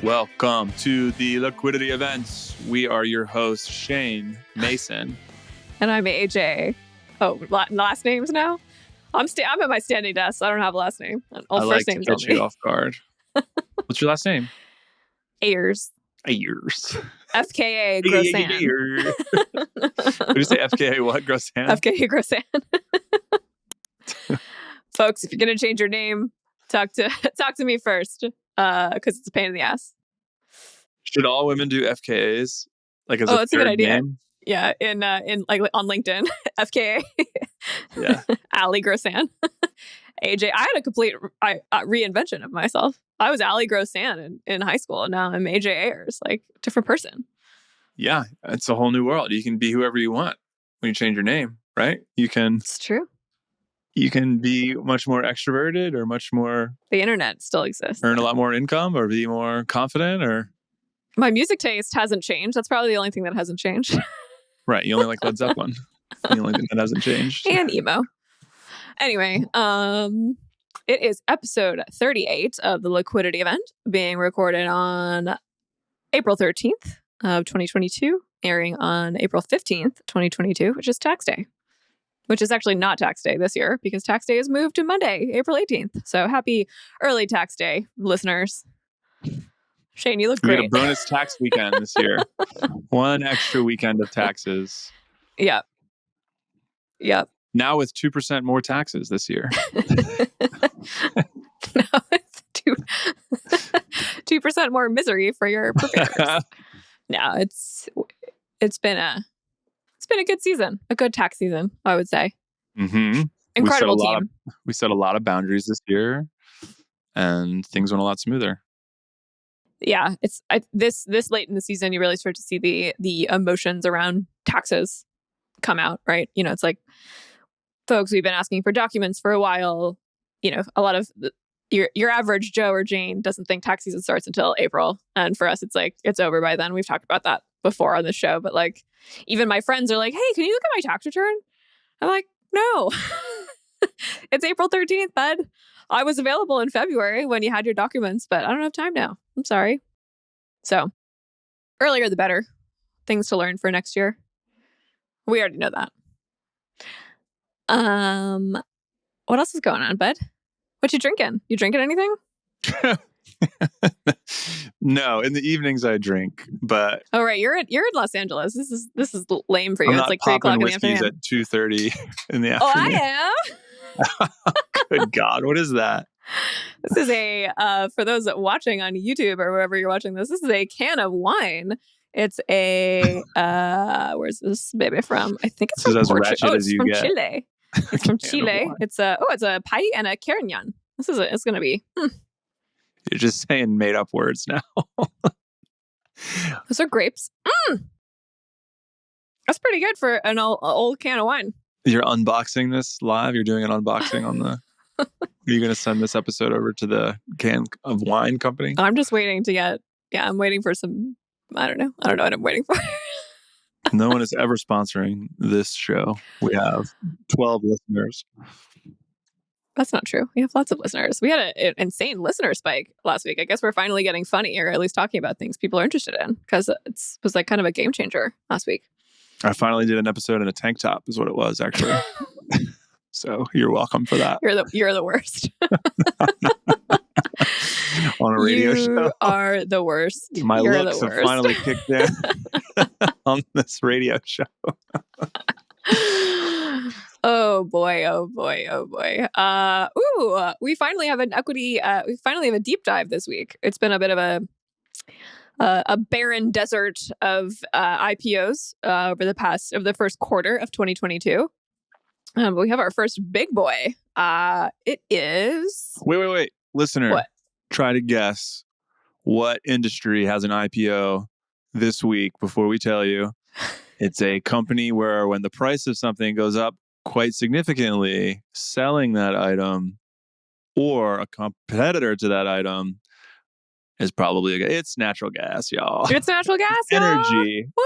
Welcome to the Liquidity events. We are your hosts, Shane, Mason. And I'm AJ. Oh, last names now? I'm at my standing desk, so I don't have a last name. All first names only. I like to catch you off guard. What's your last name? Ayers. FKA FKA Grossan. What did you say? FKA what? Grossan? FKA Grossan. Folks, if you're going to change your name, talk to me first, because it's a pain in the ass. Should all women do FKAs? Like as that's a good idea. Name? Yeah, in like on LinkedIn, FKA. Yeah. Allie Grossan. AJ. I had a complete reinvention of myself. I was Allie Grossan in high school, and now I'm AJ Ayers, like different person. Yeah, it's a whole new world. You can be whoever you want when you change your name, right? It's true. You can be much more extroverted or much more... The internet still exists. Earn a lot more income or be more confident or... My music taste hasn't changed. That's probably the only thing that hasn't changed. Right. You only like Led Zeppelin. The only thing that hasn't changed. And emo. Anyway, it is episode 38 of the Liquidity event being recorded on April 13th of 2022, airing on April 15th, 2022, which is tax day. Which is actually not tax day this year because tax day is moved to Monday, April 18th. So happy early tax day, listeners. Shane, you look great. We had a bonus tax weekend this year. One extra weekend of taxes. Yep. Now with 2% more taxes this year. Now it's 2% more misery for your preparers. No, it's been a good season, a good tax season, I would say. Mm-hmm. Incredible team. We set a lot of boundaries this year, and things went a lot smoother. Yeah, this late in the season, you really start to see the emotions around taxes come out, right? You know, it's like, folks, we've been asking for documents for a while. You know, a lot of your average Joe or Jane doesn't think tax season starts until April, and for us, it's like it's over by then. We've talked about that before on the show, but like, even my friends are like, "Hey, can you look at my tax return?" I'm like, "No, it's April 13th, bud. I was available in February when you had your documents, but I don't have time now. I'm sorry." So, earlier the better. Things to learn for next year. We already know that. What else is going on, bud? What you drinking? You drinking anything? No, in the evenings I drink, but oh right, you're in Los Angeles. This is lame for you. I'm It's like 3 o'clock in the afternoon. at 2:30 in the afternoon. Oh, I am. Good God, what is that? This is for those that watching on YouTube or wherever you're watching this. This is a can of wine. It's a where's this baby from? I think it's from Portugal. It's from Chile. It's from Chile. It's a Pai and a Carignan. It's gonna be. You're just saying made up words now. Those are grapes. That's pretty good for an old can of wine. You're unboxing this live? You're doing an unboxing on the... Are you going to send this episode over to the can of wine company? I'm just waiting to get... Yeah, I'm waiting for some... I don't know what I'm waiting for. No one is ever sponsoring this show. We have 12 listeners. That's not true. We have lots of listeners. We had an insane listener spike last week. I guess we're finally getting funny, or at least talking about things people are interested in, because it was like kind of a game changer last week. I finally did an episode in a tank top is what it was, actually. So you're welcome for that. You're the worst. On a radio show. You are the worst. My looks have finally kicked in on this radio show. Oh boy. We finally have an equity. We finally have a deep dive this week. It's been a bit of a barren desert of IPOs over the first quarter of 2022. But we have our first big boy. It is... Wait. Listener, what? Try to guess what industry has an IPO this week before we tell you. It's a company where when the price of something goes up quite significantly, selling that item or a competitor to that item is probably it's natural gas, y'all. It's natural gas, energy. Woo!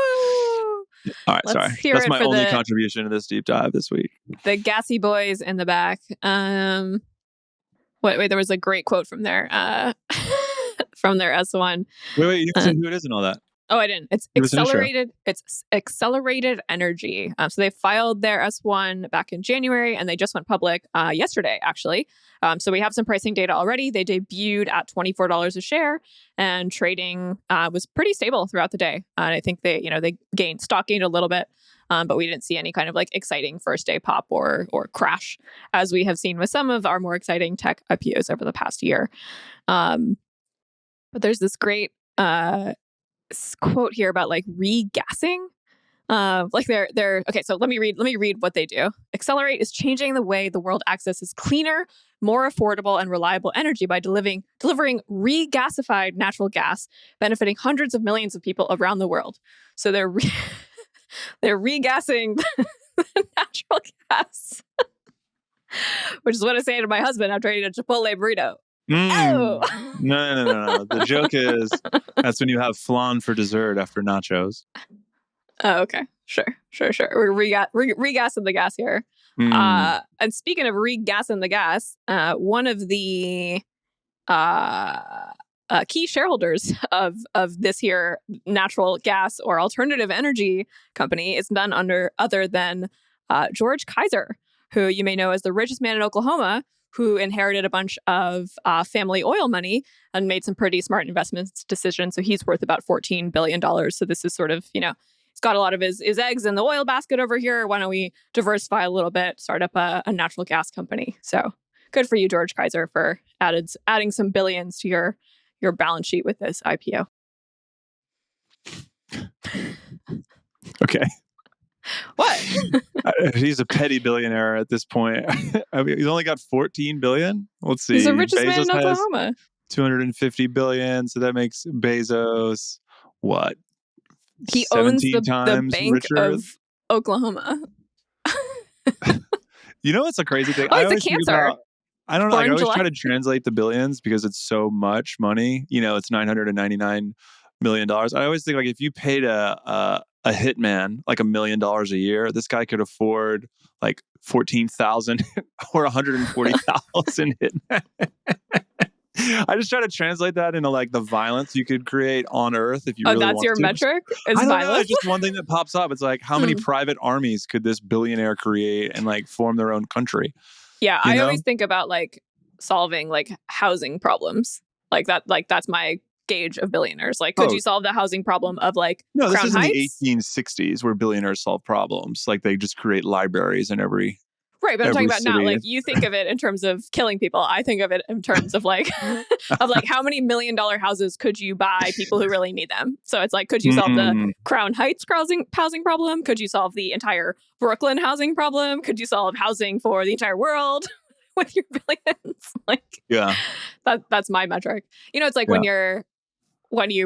All right, sorry. That's my only contribution to this deep dive this week. The gassy boys in the back. Wait, there was a great quote from there. from their S1. Wait, you didn't say who it is and all that. Oh, I didn't. It's Give us an intro. Accelerated. It's Accelerated Energy. So they filed their S1 back in January, and they just went public yesterday, actually. So we have some pricing data already. They debuted at $24 a share, and trading was pretty stable throughout the day. And I think they gained a little bit, but we didn't see any kind of like exciting first day pop or crash, as we have seen with some of our more exciting tech IPOs over the past year. But there's this great quote here about like regassing. Like they're okay. So let me read what they do. Accelerate is changing the way the world accesses cleaner, more affordable, and reliable energy by delivering regasified natural gas, benefiting hundreds of millions of people around the world. So they're regassing the natural gas, which is what I say to my husband after eating a Chipotle burrito. Oh. No. The joke is that's when you have flan for dessert after nachos. Oh, okay. Sure. We're regassing the gas here. And speaking of regassing the gas, one of the key shareholders of this here natural gas or alternative energy company is none other than George Kaiser, who you may know as the richest man in Oklahoma, who inherited a bunch of family oil money and made some pretty smart investment decisions. So he's worth about $14 billion. So this is sort of, he's got a lot of his eggs in the oil basket over here. Why don't we diversify a little bit, start up a natural gas company? So good for you, George Kaiser, for adding some billions to your balance sheet with this IPO. Okay. What? He's a petty billionaire at this point. I mean, he's only got 14 billion. Let's see. He's the richest Bezos man in Oklahoma. has 250 billion. So that makes Bezos what? He owns the Bank richer? of Oklahoma. What's a crazy thing? Oh, it's a cancer. I don't know. I always try to translate the billions because it's so much money. It's $999 million. I always think like if you paid a hitman like $1 million a year, this guy could afford like 14,000 or 140,000 hitmen. I just try to translate that into like the violence you could create on Earth if you really want to. Oh, that's your metric? Is I don't violence? know. It's just one thing that pops up. It's like how many private armies could this billionaire create and like form their own country? Yeah, I always think about like solving like housing problems. Like that's my gauge of billionaires. Like, could you solve the housing problem of like Crown Heights? This is in the 1860s where billionaires solve problems. Like they just create libraries in every right, but I'm talking about now. Like you think of it in terms of killing people. I think of it in terms of like how many $1 million houses could you buy people who really need them? So it's like, could you solve the Crown Heights housing problem? Could you solve the entire Brooklyn housing problem? Could you solve housing for the entire world with your billions? Like, yeah, that's my metric. It's like when you're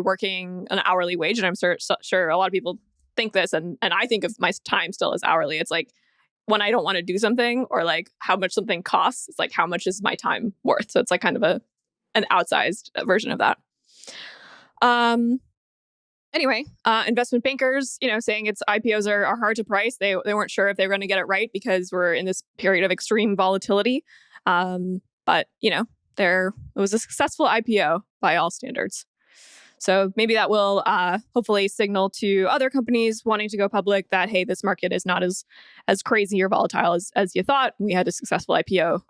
working an hourly wage, and I'm sure a lot of people think this, and I think of my time still as hourly. It's like when I don't want to do something or like how much something costs, it's like how much is my time worth? So it's like kind of an outsized version of that. Anyway, investment bankers, saying its IPOs are hard to price. They weren't sure if they were going to get it right because we're in this period of extreme volatility. But it was a successful IPO by all standards. So maybe that will hopefully signal to other companies wanting to go public that, hey, this market is not as crazy or volatile as you thought. We had a successful IPO,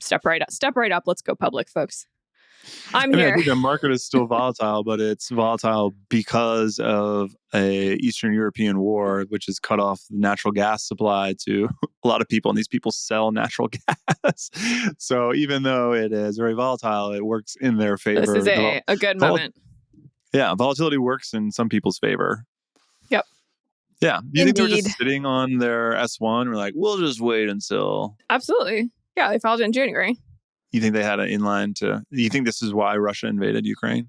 step right up. Let's go public, folks. I think the market is still volatile, but it's volatile because of a Eastern European war, which has cut off the natural gas supply to a lot of people. And these people sell natural gas. So even though it is very volatile, it works in their favor. This is a good moment. Yeah, volatility works in some people's favor. Yep. Yeah. Do you think they're just sitting on their S1? We're like, we'll just wait until... Absolutely. Yeah, they filed it in January. You think they had an inline to... You think this is why Russia invaded Ukraine?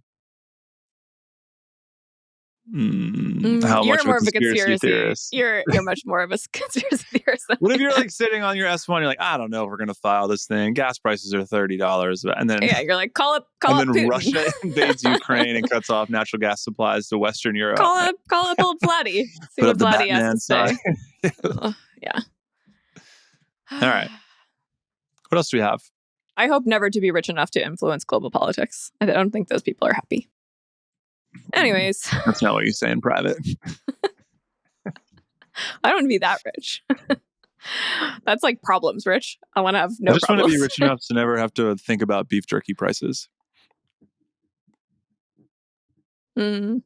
You're more of a conspiracy theorist. You're much more of a conspiracy theorist. What if you're like sitting on your S1? You're like, I don't know if we're going to file this thing. Gas prices are $30, and then you're like, call up Putin. Russia invades Ukraine and cuts off natural gas supplies to Western Europe. Call up old Vladdy. See what Vladdy has to say. Yeah. All right. What else do we have? I hope never to be rich enough to influence global politics. I don't think those people are happy. Anyways. That's not what you say in private. I don't want to be that rich. That's like problems rich. I want to have no I just problems. want to be rich enough to never have to think about beef jerky prices. Mm.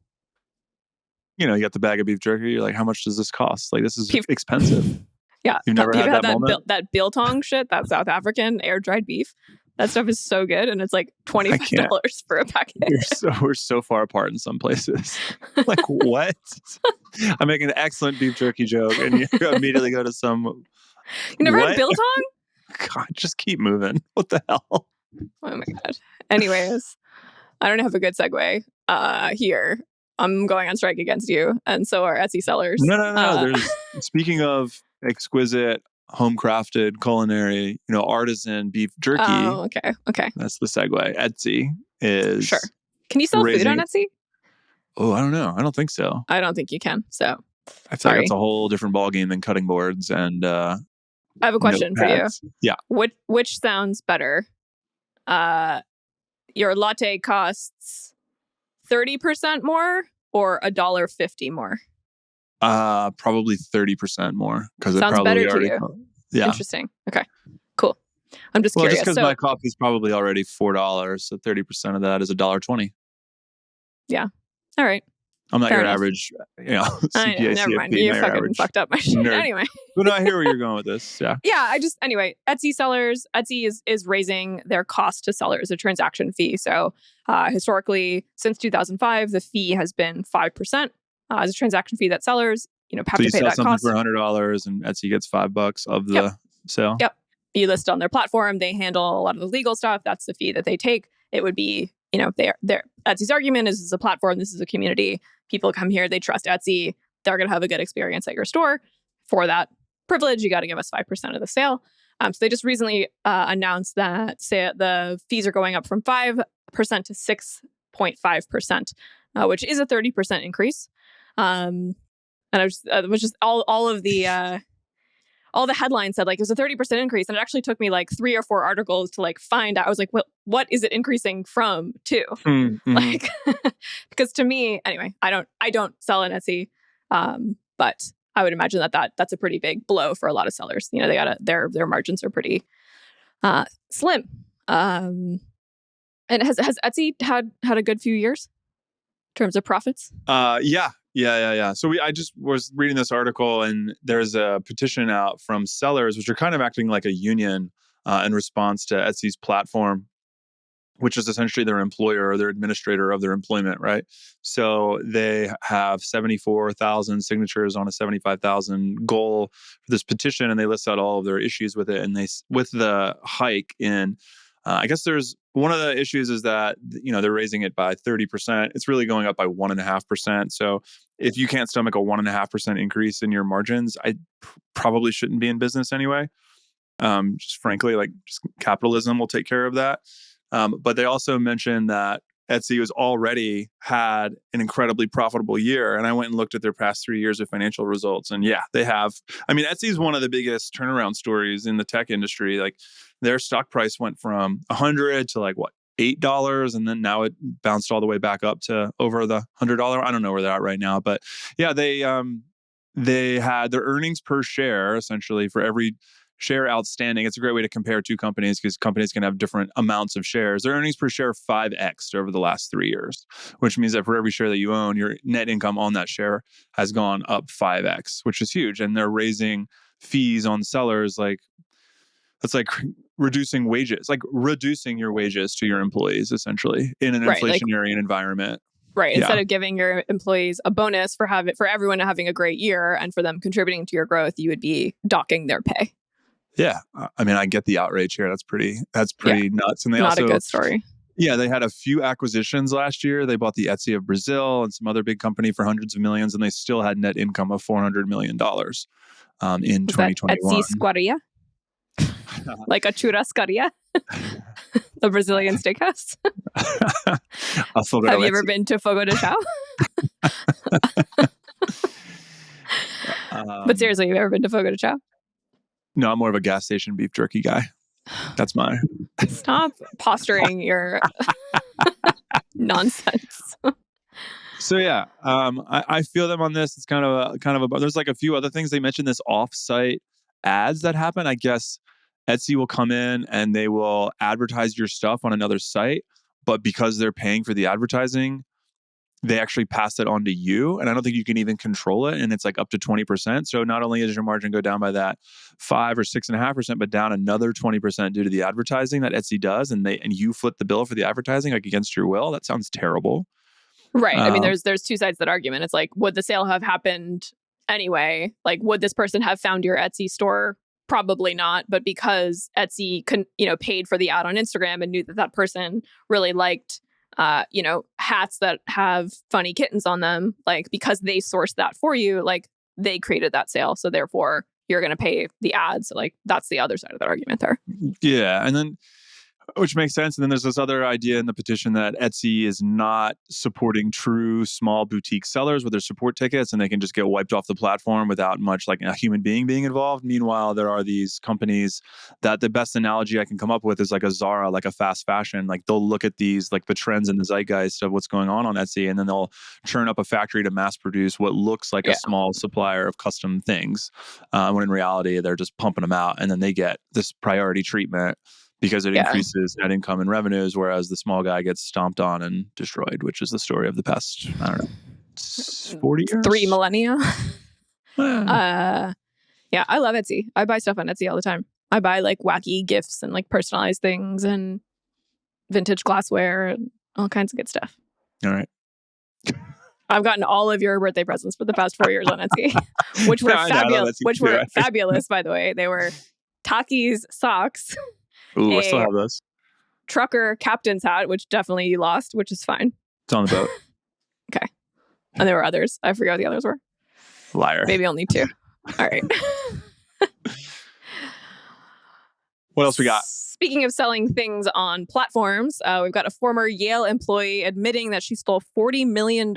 You know, you got the bag of beef jerky. You're like, how much does this cost? Like, this is expensive. Yeah. You've never had that moment? That biltong shit, that South African air dried beef. That stuff is so good, and it's like $25 for a packet. We're so far apart in some places. Like, what? I'm making an excellent beef jerky joke, and you immediately go to some. You never had biltong? God, just keep moving. What the hell? Oh my God. Anyways, I don't have a good segue here. I'm going on strike against you, and so are Etsy sellers. No. Speaking of exquisite, home-crafted, culinary, artisan beef jerky. Oh, okay. That's the segue. Etsy is sure. Can you sell food on Etsy? Oh, I don't know. I don't think so. I don't think you can. So I feel like it's a whole different ballgame than cutting boards and. I have a question for you. Yeah. Which sounds better? Your latte costs 30% more or $1.50 more? Probably 30% more because it sounds probably better to you. Yeah. Interesting. Okay. Cool. I'm just curious. Just because my coffee is probably already $4, so 30% of that is $1.20. Yeah. All right. I'm not your average, CPA. Never mind. You fucking fucked up my shit. Nerd. Anyway. But no, I hear where you're going with this. Yeah. Yeah. Anyway, Etsy sellers, Etsy is raising their cost to sellers, a transaction fee. So historically, since 2005, the fee has been 5% as a transaction fee that sellers, have to pay that cost. So you sell something for $100 and Etsy gets $5 of the sale? Yep. You list on their platform. They handle a lot of the legal stuff. That's the fee that they take. It would be, Etsy's argument is this is a platform. This is a community. People come here. They trust Etsy. They're going to have a good experience at your store. For that privilege, you got to give us 5% of the sale. So they just recently announced that the fees are going up from 5% to 6.5%, which is a 30% increase. And I was just all of the all the headlines said like it was a 30% increase, and it actually took me like 3 or 4 articles to like find out. I was like, well, what is it increasing from to? Mm-hmm. Like, because to me, anyway, I don't sell on Etsy, but I would imagine that's a pretty big blow for a lot of sellers. Their margins are pretty slim. And has Etsy had a good few years in terms of profits? Yeah. So I just was reading this article, and there's a petition out from sellers, which are kind of acting like a union in response to Etsy's platform, which is essentially their employer or their administrator of their employment, right? So they have 74,000 signatures on a 75,000 goal for this petition, and they list out all of their issues with it. And with the hike in, I guess there's one of the issues is that, they're raising it by 30%. It's really going up by 1.5%. So if you can't stomach a 1.5% increase in your margins, I probably shouldn't be in business anyway. Just frankly, just capitalism will take care of that. But they also mentioned that Etsy has already had an incredibly profitable year. And I went and looked at their past 3 years of financial results. And yeah, they have. I mean, Etsy is one of the biggest turnaround stories in the tech industry. Like their stock price went from $100 to $8, and then now it bounced all the way back up to over the $100. I don't know where they're at right now, but yeah, they had their earnings per share essentially for every share outstanding. It's a great way to compare two companies because companies can have different amounts of shares. Their earnings per share 5x over the last 3 years, which means that for every share that you own, your net income on that share has gone up 5x, which is huge. And they're raising fees on sellers that's like reducing wages, like reducing your wages to your employees essentially in an inflationary environment. Right. Yeah. Instead of giving your employees a bonus for everyone having a great year and for them contributing to your growth, you would be docking their pay. Yeah. I mean, I get the outrage here. That's pretty nuts. And they not a good story. Yeah. They had a few acquisitions last year. They bought the Etsy of Brazil and some other big company for hundreds of millions, and they still had net income of $400 million in 2021. Etsy Squaria? Like a churrascaria? The Brazilian steakhouse? Have you ever been to Fogo de Chão? But seriously, have you ever been to Fogo de Chão? No, I'm more of a gas station beef jerky guy. That's my Stop posturing your nonsense. So yeah, I feel them on this. It's kind of a. There's like a few other things they mentioned. This off-site ads that happen. I guess Etsy will come in and they will advertise your stuff on another site, but because they're paying for the advertising, they actually pass it on to you. And I don't think you can even control it. And it's like up to 20%. So not only does your margin go down by that 5 or 6.5%, but down another 20% due to the advertising that Etsy does. And you foot the bill for the advertising like against your will. That sounds terrible. Right. I mean, there's two sides to that argument. It's like, would the sale have happened anyway? Like, would this person have found your Etsy store? Probably not. But because Etsy paid for the ad on Instagram and knew that person really liked hats that have funny kittens on them, like, because they sourced that for you, like, they created that sale. So therefore you're going to pay the ads. So, like, that's the other side of that argument there. Yeah. And then, which makes sense. And then there's this other idea in the petition that Etsy is not supporting true small boutique sellers with their support tickets, and they can just get wiped off the platform without much like a human being involved. Meanwhile, there are these companies that the best analogy I can come up with is like a Zara, like a fast fashion. Like they'll look at these, like the trends in the zeitgeist of what's going on Etsy, and then they'll churn up a factory to mass produce what looks like a small supplier of custom things, when in reality, they're just pumping them out. And then they get this priority treatment because it increases net income and revenues, whereas the small guy gets stomped on and destroyed, which is the story of the past, I don't know, 40 years? 3 millennia. Yeah, I love Etsy. I buy stuff on Etsy all the time. I buy like wacky gifts and like personalized things and vintage glassware and all kinds of good stuff. All right. I've gotten all of your birthday presents for the past 4 years on Etsy, which were fabulous. Which were fabulous, by the way. They were Takis socks. Ooh, I still have those. Trucker captain's hat, which definitely you lost, which is fine. It's on the boat. Okay. And there were others. I forget what the others were. Liar. Maybe only 2. All right. What else we got? Speaking of selling things on platforms, we've got a former Yale employee admitting that she stole $40 million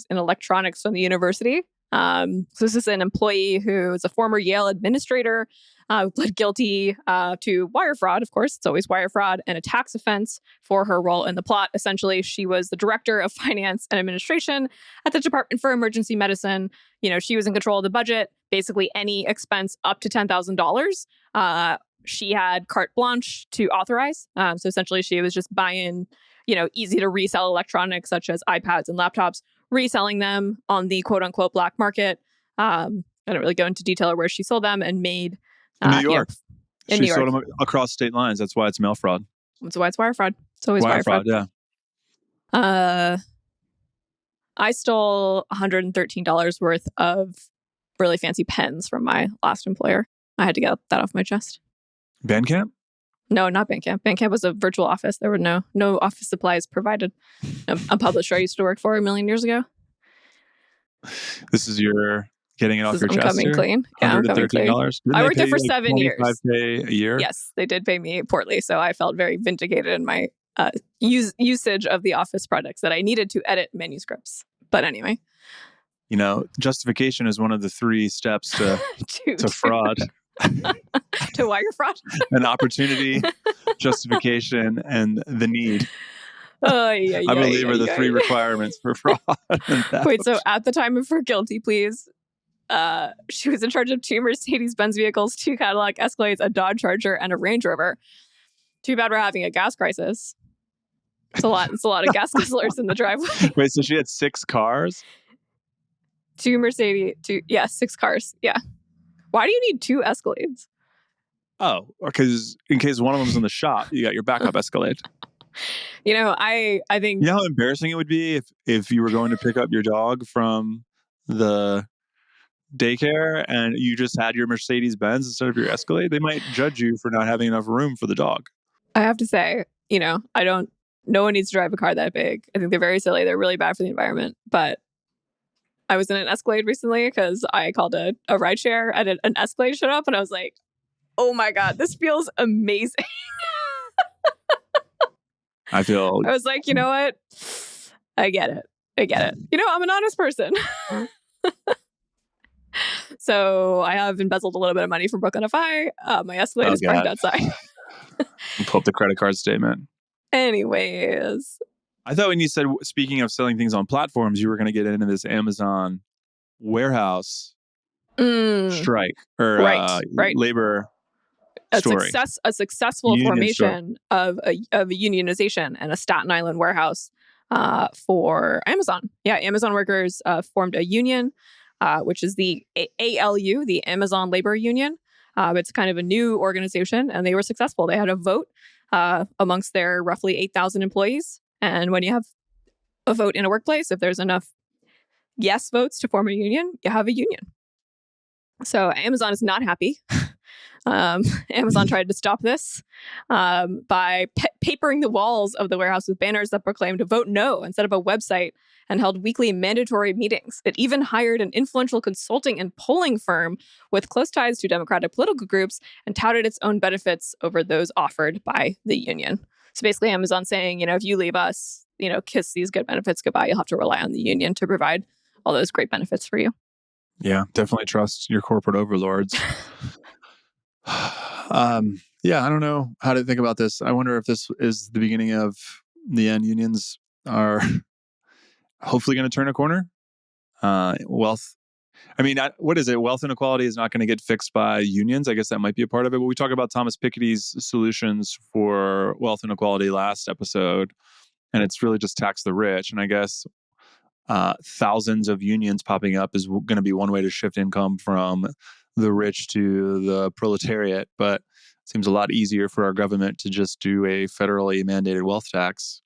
in electronics from the university. So this is an employee who is a former Yale administrator, who pled guilty to wire fraud. Of course, it's always wire fraud, and a tax offense for her role in the plot. Essentially, she was the director of finance and administration at the Department for Emergency Medicine. She was in control of the budget. Basically, any expense up to $10,000, she had carte blanche to authorize. So essentially, she was just buying, easy to resell electronics such as iPads and laptops, reselling them on the quote unquote black market. I don't really go into detail of where she sold them and made. In New York. In New York. Sold them across state lines. That's why it's mail fraud. That's why it's wire fraud. It's always wire fraud. Yeah. I stole $113 worth of really fancy pens from my last employer. I had to get that off my chest. Bandcamp? No, not Bandcamp. Bandcamp was a virtual office. There were no office supplies provided. A publisher I used to work for a million years ago. This is your getting it off your chest. I'm coming clean. Yeah, I'm coming clean. I worked there for 7 years. $25K a year? Yes, they did pay me poorly, so I felt very vindicated in my usage of the office products that I needed to edit manuscripts. But anyway. Justification is one of the 3 steps to fraud. To wire fraud? An opportunity, justification, and the need. I believe are the 3 requirements for fraud. Wait, so at the time of her guilty pleas, she was in charge of 2 Mercedes-Benz vehicles, 2 Cadillac Escalades, a Dodge Charger, and a Range Rover. Too bad we're having a gas crisis. It's a lot of gas guzzlers in the driveway. Wait, so she had 6 cars? 2 Mercedes, 6 cars. Yeah. Why do you need 2 Escalades? Oh, because in case one of them's in the shop, you got your backup Escalade. I think... You know how embarrassing it would be if you were going to pick up your dog from the daycare and you just had your Mercedes-Benz instead of your Escalade? They might judge you for not having enough room for the dog. I have to say, no one needs to drive a car that big. I think they're very silly. They're really bad for the environment. But I was in an Escalade recently because I called a rideshare and an Escalade showed up and I was like, oh my God, this feels amazing. I was like, you know what? I get it. I'm an honest person. So I have embezzled a little bit of money from Brooklyn FI. My Escalade is parked outside. Pull up the credit card statement. Anyways. I thought when you said, speaking of selling things on platforms, you were going to get into this Amazon warehouse strike or Right. labor story. A successful Union formation of a unionization and a Staten Island warehouse for Amazon. Yeah, Amazon workers formed a union, which is the ALU, the Amazon Labor Union. It's kind of a new organization, and they were successful. They had a vote amongst their roughly 8,000 employees. And when you have a vote in a workplace, if there's enough yes votes to form a union, you have a union. So Amazon is not happy. Amazon tried to stop this by papering the walls of the warehouse with banners that proclaimed vote no and set up a website and held weekly mandatory meetings. It even hired an influential consulting and polling firm with close ties to Democratic political groups and touted its own benefits over those offered by the union. So basically Amazon saying, if you leave us, kiss these good benefits goodbye, you'll have to rely on the union to provide all those great benefits for you. Yeah, definitely trust your corporate overlords. Yeah, I don't know how to think about this. I wonder if this is the beginning of the end. Unions are hopefully going to turn a corner. Wealth. I mean, what is it? Wealth inequality is not going to get fixed by unions. I guess that might be a part of it. But we talked about Thomas Piketty's solutions for wealth inequality last episode, and it's really just tax the rich. And I guess thousands of unions popping up is going to be one way to shift income from the rich to the proletariat, but it seems a lot easier for our government to just do a federally mandated wealth tax.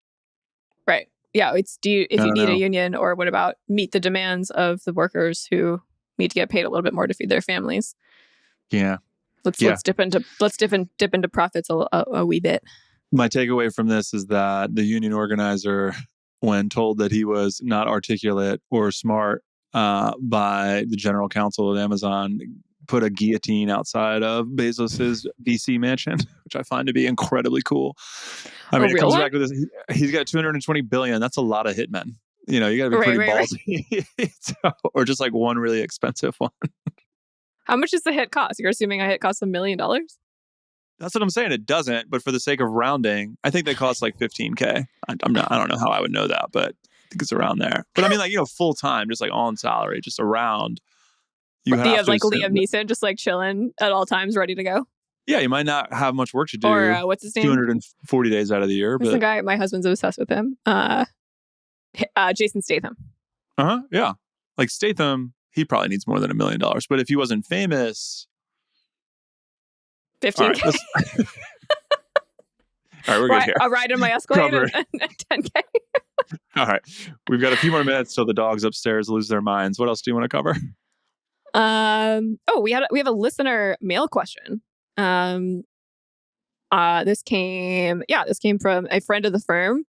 Right. Yeah. If you need a union, or what about meet the demands of the workers who need to get paid a little bit more to feed their families? Yeah. Let's dip into profits a wee bit. My takeaway from this is that the union organizer, when told that he was not articulate or smart by the general counsel of Amazon, put a guillotine outside of Bezos's DC mansion, which I find to be incredibly cool. I mean, it comes back to this. He's got $220 billion. That's a lot of hitmen. You got to be pretty ballsy, or just like one really expensive one. How much does the hit cost? You're assuming a hit costs $1 million? That's what I'm saying. It doesn't, but for the sake of rounding, I think they cost like $15K. I don't know how I would know that, but I think it's around there. But I mean, full time, just like on salary, just around. You have like Liam Neeson, just like chilling at all times, ready to go. Yeah, you might not have much work to do. Or what's his name? 240 days out of the year. But the guy, my husband's obsessed with him. Jason Statham. Yeah, like Statham, he probably needs more than $1 million. But if he wasn't famous, 15K. All right, we're good here. A ride in my Escalade and 10K. All right, we've got a few more minutes till the dogs upstairs lose their minds. What else do you want to cover? We have a listener mail question. This came from a friend of the firm.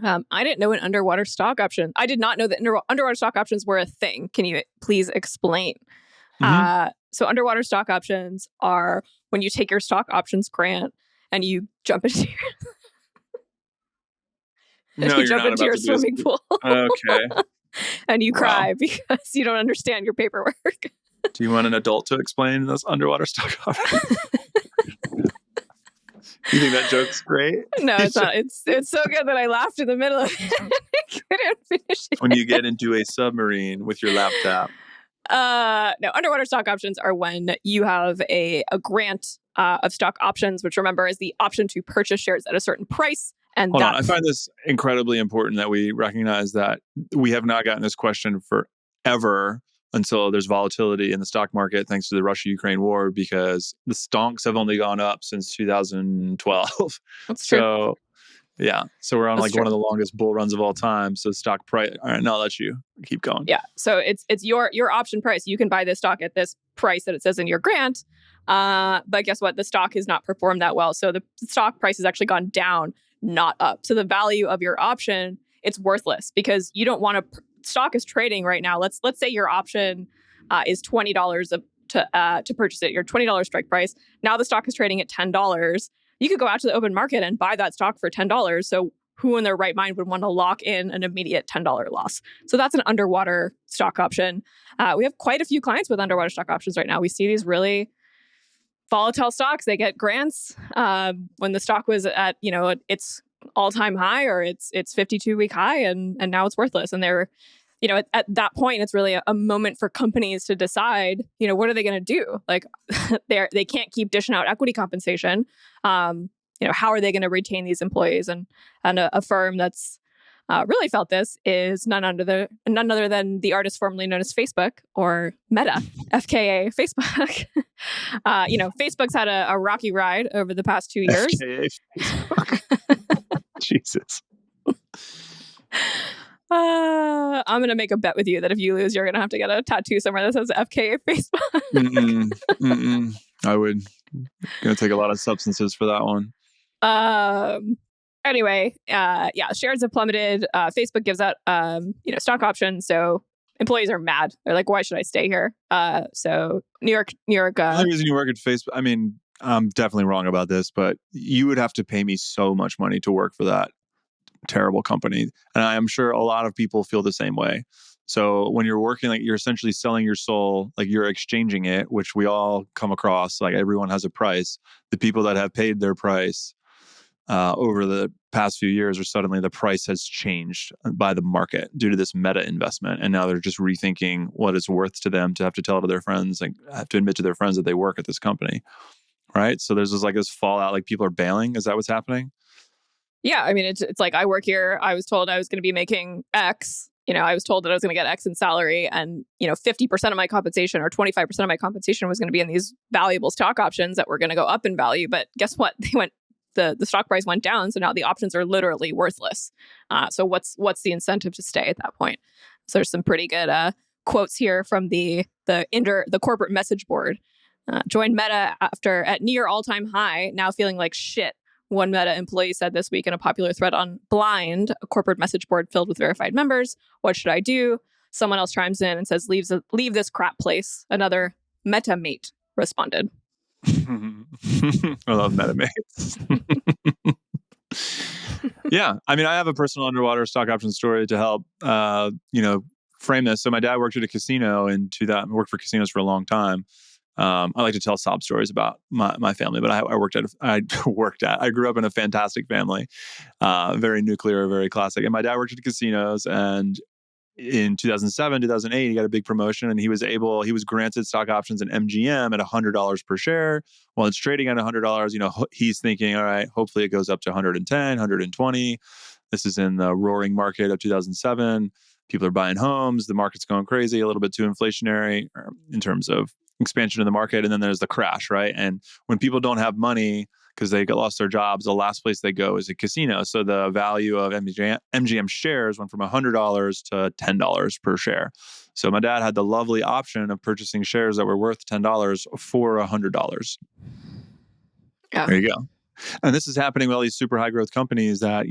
I didn't know an underwater stock option. I did not know that underwater stock options were a thing. Can you please explain? Mm-hmm. So underwater stock options are when you take your stock options grant and you jump into your swimming pool. Okay. And you cry because you don't understand your paperwork. Do you want an adult to explain this underwater stock option? You think that joke's great? No, it's not. It's so good that I laughed in the middle of it. I couldn't finish it. When you get into a submarine with your laptop. No, underwater stock options are when you have a grant of stock options, which remember is the option to purchase shares at a certain price. And Hold on. I find this incredibly important that we recognize that we have not gotten this question forever until there's volatility in the stock market thanks to the Russia-Ukraine war, because the stonks have only gone up since 2012. That's true. So, yeah. So we're on one of the longest bull runs of all time. So stock price. All right, now I'll let you keep going. Yeah. So it's your option price. You can buy this stock at this price that it says in your grant. But guess what? The stock has not performed that well. So the stock price has actually gone down, not up. So the value of your option, it's worthless because you don't want to. Stock is trading right now. Let's say your option is $20 to purchase it. Your $20 strike price. Now the stock is trading at $10. You could go out to the open market and buy that stock for $10. So who in their right mind would want to lock in an immediate $10 loss? So that's an underwater stock option. We have quite a few clients with underwater stock options right now. We see these really volatile stocks, they get grants. When the stock was at, its all-time high or its 52-week high, and now it's worthless. And they're, at that point, it's really a moment for companies to decide, what are they going to do? Like, they can't keep dishing out equity compensation. How are they going to retain these employees? And a firm that's really felt this is none other than the artist formerly known as Facebook, or Meta, FKA Facebook. Facebook's had a rocky ride over the past 2 years. FKA Facebook. Jesus. I'm going to make a bet with you that if you lose, you're going to have to get a tattoo somewhere that says FKA Facebook. I would. Going to take a lot of substances for that one. Anyway, shares have plummeted. Facebook gives out, stock options. So employees are mad. They're like, why should I stay here? So New York. The only reason you work at Facebook, I mean, I'm definitely wrong about this, but you would have to pay me so much money to work for that terrible company. And I'm sure a lot of people feel the same way. So when you're working, like, you're essentially selling your soul, like you're exchanging it, which we all come across. Like, everyone has a price. The people that have paid their price over the past few years, or suddenly the price has changed by the market due to this Meta investment. And now they're just rethinking what it's worth to them to have to tell to their friends, like have to admit to their friends that they work at this company. Right. So there's this fallout, like people are bailing. Is that what's happening? Yeah. I mean, it's like, I work here. I was told I was going to be making X. I was told that I was going to get X in salary, and 50% of my compensation or 25% of my compensation was going to be in these valuable stock options that were going to go up in value. But guess what? The stock price went down, so now the options are literally worthless. So what's the incentive to stay at that point? So there's some pretty good quotes here from the corporate message board. Joined Meta at near all-time high, now feeling like shit. One Meta employee said this week in a popular thread on Blind, a corporate message board filled with verified members. What should I do? Someone else chimes in and says, leave this crap place. Another Meta mate responded. I love MetaMates. Yeah. I mean, I have a personal underwater stock option story to help, frame this. So my dad worked at a casino worked for casinos for a long time. I like to tell sob stories about my family, but I grew up in a fantastic family, very nuclear, very classic. And my dad worked at casinos, and in 2007, 2008, he got a big promotion, and he was granted stock options in MGM at $100 per share. While it's trading at $100, he's thinking, all right, hopefully it goes up to 110, 120. This is in the roaring market of 2007. People are buying homes. The market's going crazy, a little bit too inflationary in terms of expansion of the market. And then there's the crash, right? And when people don't have money because they lost their jobs, the last place they go is a casino. So the value of MGM shares went from $100 to $10 per share. So my dad had the lovely option of purchasing shares that were worth $10 for $100. Yeah. There you go. And this is happening with all these super high growth companies that,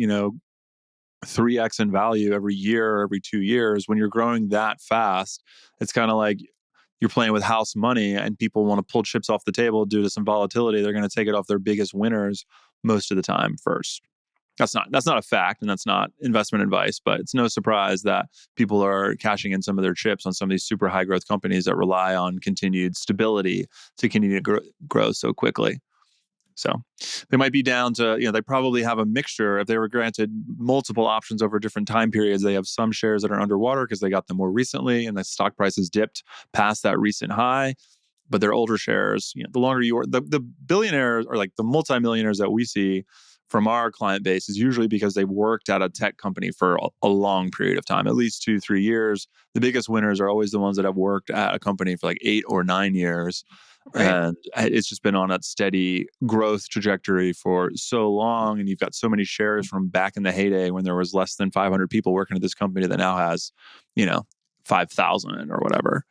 3x in value every year, every 2 years. When you're growing that fast, it's kind of like you're playing with house money, and people want to pull chips off the table due to some volatility. They're going to take it off their biggest winners most of the time first. That's not a fact, and that's not investment advice, but it's no surprise that people are cashing in some of their chips on some of these super high growth companies that rely on continued stability to continue to grow so quickly. So they might be down to, they probably have a mixture. If they were granted multiple options over different time periods, they have some shares that are underwater because they got them more recently and the stock price has dipped past that recent high. But they're older shares. The longer you are, the billionaires or like the multimillionaires that we see from our client base is usually because they worked at a tech company for a long period of time, at least 2-3 years. The biggest winners are always the ones that have worked at a company for like 8 or 9 years. Right. And it's just been on that steady growth trajectory for so long. And you've got so many shares from back in the heyday when there was less than 500 people working at this company that now has, 5,000 or whatever.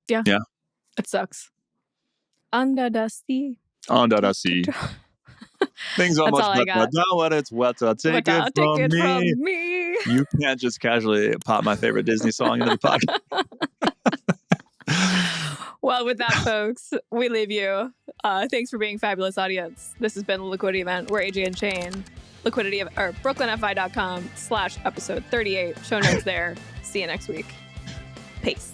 Yeah. It sucks. Under the sea. Things are much better than when it's wetter. Take it from me. You can't just casually pop my favorite Disney song into the pocket. Well, with that, folks, we leave you. Thanks for being fabulous, audience. This has been the Liquidity Event. We're AJ and Shane. Liquidity, or brooklynfi.com/episode 38. Show notes there. See you next week. Peace.